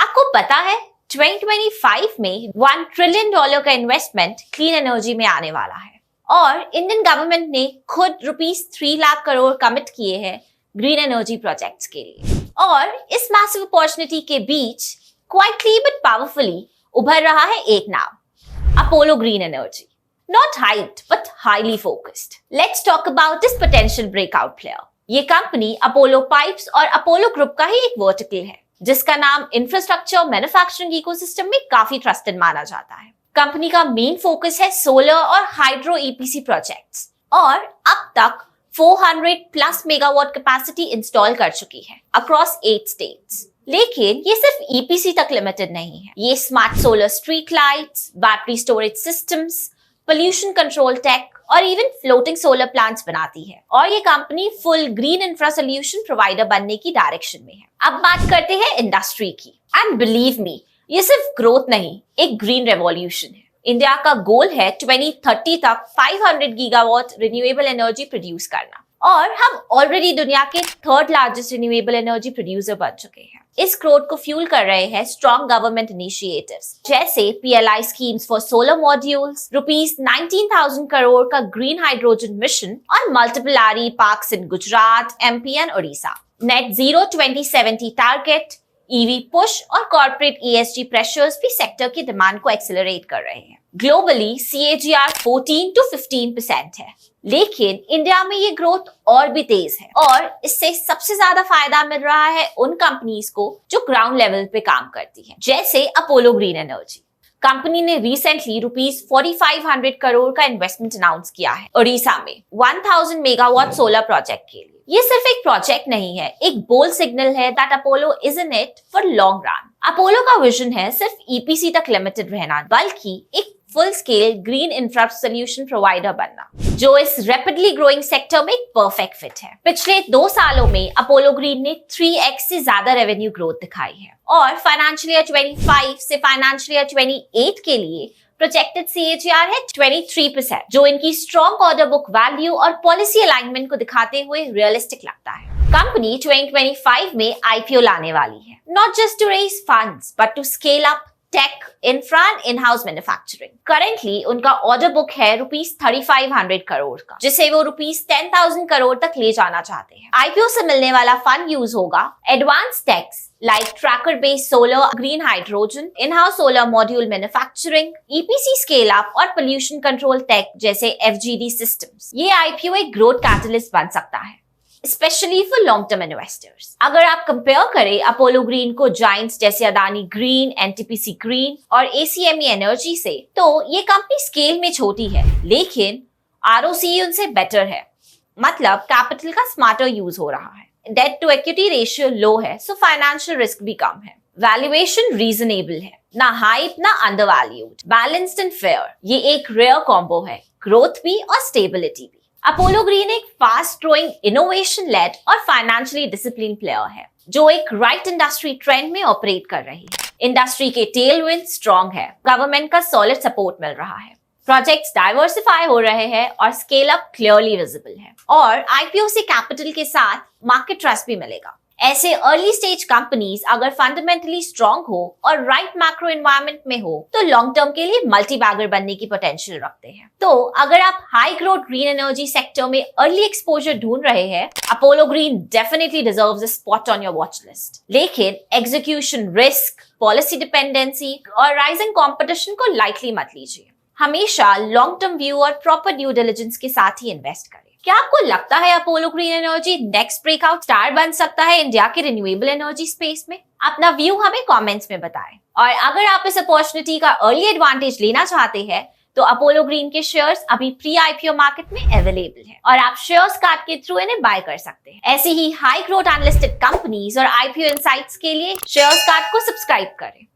आपको पता है 2025 में $1 ट्रिलियन का इन्वेस्टमेंट क्लीन एनर्जी में आने वाला है और इंडियन गवर्नमेंट ने खुद ₹3 लाख करोड़ कमिट किए हैं ग्रीन एनर्जी प्रोजेक्ट्स के लिए। और इस मैसिव अपॉर्चुनिटी के बीच क्वाइटली बट पावरफुली उभर रहा है एक नाम, Apollo green energy. Not hyped, but highly focused. Let's talk about this potential breakout player. ये कंपनी अपोलो पाइप्स और अपोलो ग्रुप का ही एक वर्टिकल है, जिसका नाम इंफ्रास्ट्रक्चर और मैन्युफैक्चरिंग इकोसिस्टम में काफी ट्रस्टेड माना जाता है। कंपनी का मेन फोकस है सोलर और हाइड्रो ईपीसी प्रोजेक्ट्स और अब तक 400+ मेगावाट कैपेसिटी इंस्टॉल कर चुकी है अक्रॉस 8 स्टेट्स। लेकिन ये सिर्फ ईपीसी तक लिमिटेड नहीं है। ये smart solar street lights, battery storage systems, pollution control tech और इवन फ्लोटिंग सोलर प्लांट्स बनाती है और ये company full green infra solution provider बनने की डायरेक्शन में है। अब बात करते हैं इंडस्ट्री की एंड बिलीव मी, ये सिर्फ ग्रोथ नहीं, एक ग्रीन रेवोल्यूशन है। इंडिया का गोल है 2030 तक 500 गीगावाट रिन्यूएबल एनर्जी प्रोड्यूस करना और हम ऑलरेडी दुनिया के 3rd largest renewable energy producer बन चुके हैं। इस ग्रोथ को फ्यूल कर रहे हैं स्ट्रॉन्ग गवर्नमेंट इनिशिएटिव्स जैसे PLI schemes for solar modules, ₹19,000 crore का ग्रीन हाइड्रोजन मिशन और multiple RE parks in Gujarat, MP and Odisha, net zero 2070 target, EV push और कॉर्पोरेट ESG प्रेशर्स भी सेक्टर की डिमांड को एक्सेलरेट कर रहे हैं। ग्लोबली CAGR 14 to 15% है, लेकिन इंडिया में ये ग्रोथ और भी तेज है और इससे सबसे ज्यादा फायदा मिल रहा है उन कंपनीज को जो ग्राउंड लेवल पे काम करती हैं, जैसे अपोलो ग्रीन एनर्जी। कंपनी ने रिसेंटली ₹4,500 करोड़ का इन्वेस्टमेंट अनाउंस किया है ओडिशा में 1000 मेगावाट सोलर प्रोजेक्ट के लिए। ये सिर्फ एक प्रोजेक्ट नहीं है, एक बोल्ड सिग्नल है that Apollo is in it for long run. Apollo का विजन है सिर्फ ईपीसी तक लिमिटेड रहना, बल्कि एक full scale green infra solution provider बनना, जो इस रैपिडली ग्रोइंग सेक्टर में एक परफेक्ट फिट है। पिछले 2 सालों में अपोलो ग्रीन ने 3x से ज्यादा रेवेन्यू ग्रोथ दिखाई है और फाइनेंशियल ईयर 25 से फाइनेंशियल ईयर 28 के लिए प्रोजेक्टेड CAGR है 23%, जो इनकी स्ट्रॉन्ग ऑर्डर बुक वैल्यू और पॉलिसी अलाइनमेंट को दिखाते हुए रियलिस्टिक लगता है। कंपनी 2025 में IPO लाने वाली है, not just to raise funds but to scale up tech, infra and in house manufacturing. Currently उनका ऑर्डर बुक है ₹3,500 करोड़ का, जिसे वो ₹10,000 करोड़ तक ले जाना चाहते हैं। IPO से मिलने वाला फंड यूज होगा advance techs like tracker based solar, green hydrogen, in house solar module manufacturing, EPC scale up और पोल्यूशन कंट्रोल टेक जैसे FGD सिस्टम्स। ये IPO एक ग्रोथ कैटलिस्ट बन सकता है, specially for long term investors. अगर आप कंपेयर करें अपोलो ग्रीन को जायंट्स जैसे अदानी ग्रीन, NTPC ग्रीन और ACME एनर्जी से, तो ये कंपनी स्केल में छोटी है, लेकिन ROCE उनसे बेटर है। मतलब कैपिटल का स्मार्टर यूज हो रहा है, डेट टू इक्विटी रेशियो लो है, सो फाइनेंशियल रिस्क भी कम है, वैल्यूएशन रीजनेबल है, ना हाइप ना अंडरवैल्यूड, बैलेंस्ड एंड फेयर। ये एक रेयर कॉम्बो है, ग्रोथ भी और स्टेबिलिटी भी। अपोलो ग्रीन एक फास्ट ग्रोइंग, इनोवेशन लेड और फाइनेंशियली डिसिप्लिन प्लेयर है, जो एक राइट इंडस्ट्री ट्रेंड में ऑपरेट कर रही है। इंडस्ट्री के टेलविंड स्ट्रॉन्ग है, गवर्नमेंट का सॉलिड सपोर्ट मिल रहा है, प्रोजेक्ट्स डाइवर्सिफाई हो रहे हैं और स्केल अप क्लियरली विजिबल है और IPO से कैपिटल के साथ मार्केट ट्रस्ट भी मिलेगा। ऐसे अर्ली स्टेज कंपनीज अगर फंडामेंटली स्ट्रॉन्ग हो और राइट मैक्रो एनवायरनमेंट में हो तो लॉन्ग टर्म के लिए मल्टी बैगर बनने की पोटेंशियल रखते हैं। तो अगर आप high growth green energy sector में अर्ली एक्सपोजर ढूंढ रहे हैं, Apollo green definitely deserves a spot on your watch list. लेकिन एग्जीक्यूशन रिस्क, पॉलिसी डिपेंडेंसी और राइजिंग कॉम्पिटिशन को लाइटली मत लीजिए। हमेशा लॉन्ग टर्म व्यू और प्रॉपर ड्यू डिलिजेंस के साथ ही इन्वेस्ट करें। क्या आपको लगता है Apollo green energy next breakout star बन सकता है इंडिया के रिन्यूएबल एनर्जी स्पेस में? अपना व्यू हमें कमेंट्स में बताएं। और अगर आप इस अपॉर्चुनिटी का अर्ली एडवांटेज लेना चाहते हैं तो अपोलो ग्रीन के शेयर्स अभी प्री IPO मार्केट में अवेलेबल है और आप शेयर्स कार्ड के थ्रू इन्हें बाय कर सकते हैं। ऐसे ही हाई ग्रोथ अनलिस्टेड कंपनीज और IPO इनसाइट्स के लिए शेयर्स कार्ड को सब्सक्राइब करें।